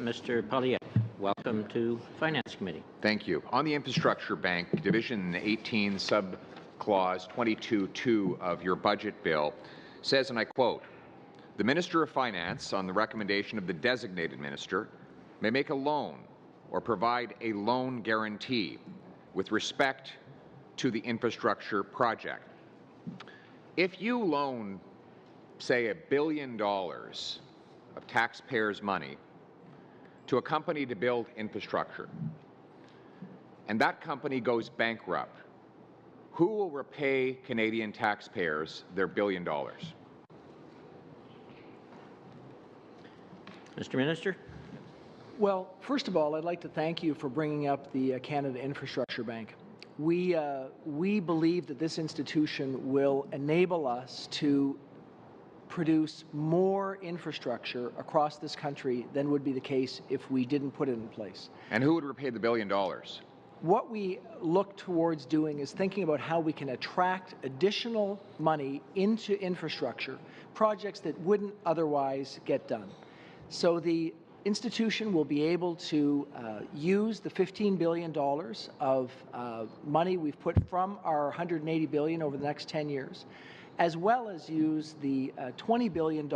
Mr. Poilievre, welcome to Finance Committee. Thank you. On the Infrastructure Bank, Division 18, Subclause 22.2 of your budget bill says, and I quote, "The Minister of Finance, on the recommendation of the designated minister, may make a loan or provide a loan guarantee with respect to the infrastructure project." If you loan, say, $1 billion of taxpayers' money to a company to build infrastructure, and that company goes bankrupt, who will repay Canadian taxpayers their $1 billion? Mr. Minister. Well, first of all, I'd like to thank you for bringing up the Canada Infrastructure Bank. We believe that this institution will enable us to produce more infrastructure across this country than would be the case if we didn't put it in place. And who would repay the $1 billion? What we look towards doing is thinking about how we can attract additional money into infrastructure, projects that wouldn't otherwise get done. So the institution will be able to use the $15 billion of money we've put from our $180 billion over the next 10 years, as well as use the $20 billion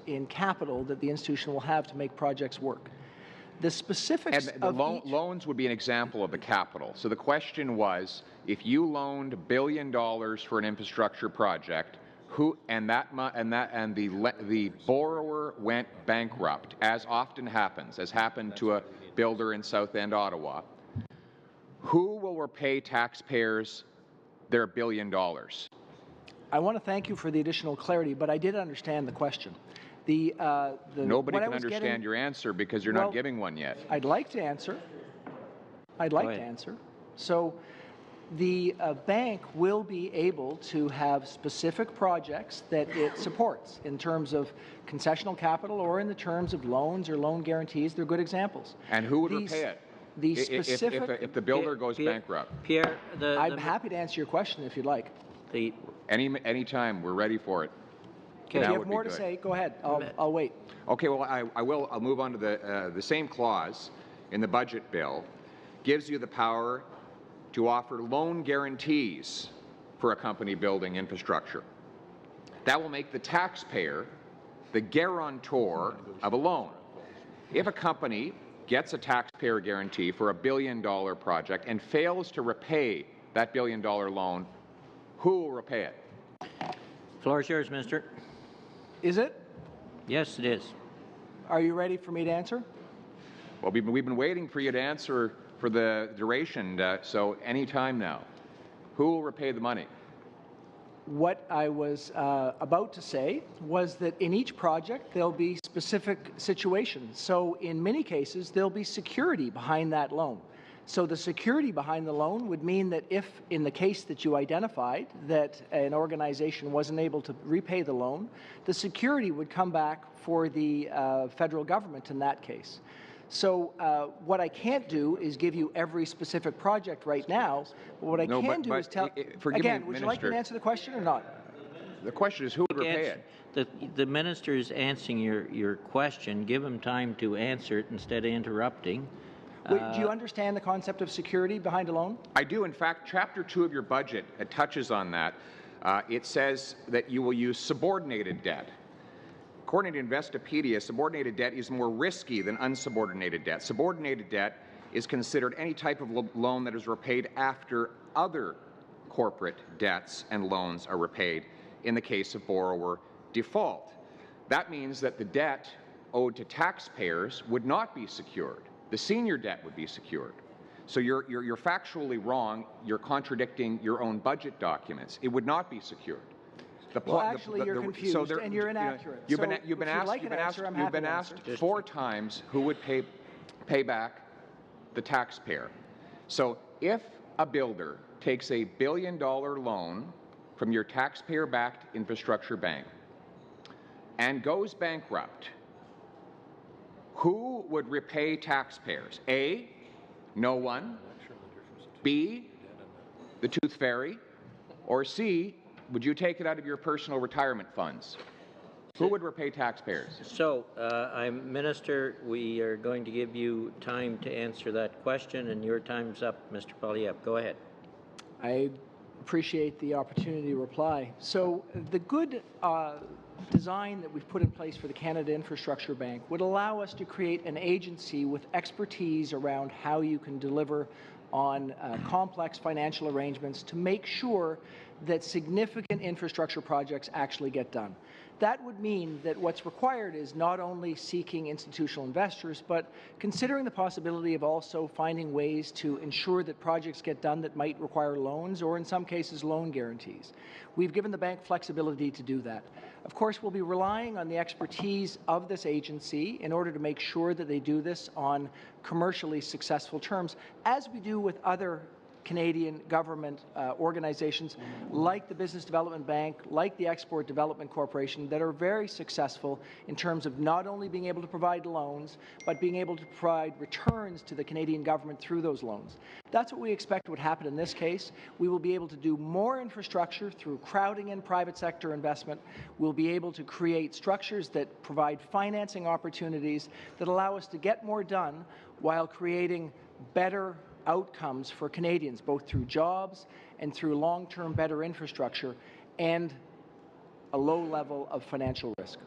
in capital that the institution will have to make projects work. The specifics and the loans would be an example of the capital. So the question was, if you loaned $1 billion for an infrastructure project, the borrower went bankrupt, as often happens, as happened to a builder in South End, Ottawa, who will repay taxpayers their $1 billion? I want to thank you for the additional clarity, but I did understand the question. Nobody can understand your answer because you're not giving one yet. I'd like to answer. So the bank will be able to have specific projects that it supports in terms of concessional capital or in the terms of loans or loan guarantees. They're good examples. And who would repay it? The specific, if the builder goes bankrupt? Pierre, I'm happy to answer your question if you'd like. Any time, we're ready for it. Okay. If you have more to say, go ahead. I'll wait. Okay, well, I'll move on to the same clause in the budget bill. Gives you the power to offer loan guarantees for a company building infrastructure. That will make the taxpayer the guarantor of a loan. If a company gets a taxpayer guarantee for a $1 billion project and fails to repay that $1 billion loan, who will repay it? Floor is yours, Minister. Is it? Yes, it is. Are you ready for me to answer? Well, we've been waiting for you to answer for the duration, so any time now. Who will repay the money? What I was about to say was that in each project there'll be specific situations. So in many cases there'll be security behind that loan. So the security behind the loan would mean that if, in the case that you identified, that an organization wasn't able to repay the loan, the security would come back for the federal government in that case. So what I can't do is give you every specific project right now. What I can do is tell... Again, would you like me to answer the question or not? The question is who would repay it? The minister is answering your question. Give him time to answer it instead of interrupting. Do you understand the concept of security behind a loan? I do. In fact, Chapter 2 of your budget touches on that. It says that you will use subordinated debt. According to Investopedia, subordinated debt is more risky than unsubordinated debt. Subordinated debt is considered any type of loan that is repaid after other corporate debts and loans are repaid in the case of borrower default. That means that the debt owed to taxpayers would not be secured. The senior debt would be secured. So you're factually wrong. You're contradicting your own budget documents. It would not be secured. You're confused and you're inaccurate. You've been asked 4 times who would pay back the taxpayer. So if a builder takes a $1 billion loan from your taxpayer-backed infrastructure bank and goes bankrupt, who would repay taxpayers? A, no one. B, the Tooth Fairy. Or C, would you take it out of your personal retirement funds? Who would repay taxpayers? So, Minister, we are going to give you time to answer that question, and your time's up, Mr. Poilievre. Go ahead. I appreciate the opportunity to reply. So the good design that we've put in place for the Canada Infrastructure Bank would allow us to create an agency with expertise around how you can deliver on complex financial arrangements to make sure that significant infrastructure projects actually get done. That would mean that what's required is not only seeking institutional investors, but considering the possibility of also finding ways to ensure that projects get done that might require loans or, in some cases, loan guarantees. We've given the bank flexibility to do that. Of course, we'll be relying on the expertise of this agency in order to make sure that they do this on commercially successful terms, as we do with other Canadian government organizations like the Business Development Bank, like the Export Development Corporation, that are very successful in terms of not only being able to provide loans, but being able to provide returns to the Canadian government through those loans. That's what we expect would happen in this case. We will be able to do more infrastructure through crowding in private sector investment. We'll be able to create structures that provide financing opportunities that allow us to get more done while creating better outcomes for Canadians, both through jobs and through long-term better infrastructure and a low level of financial risk.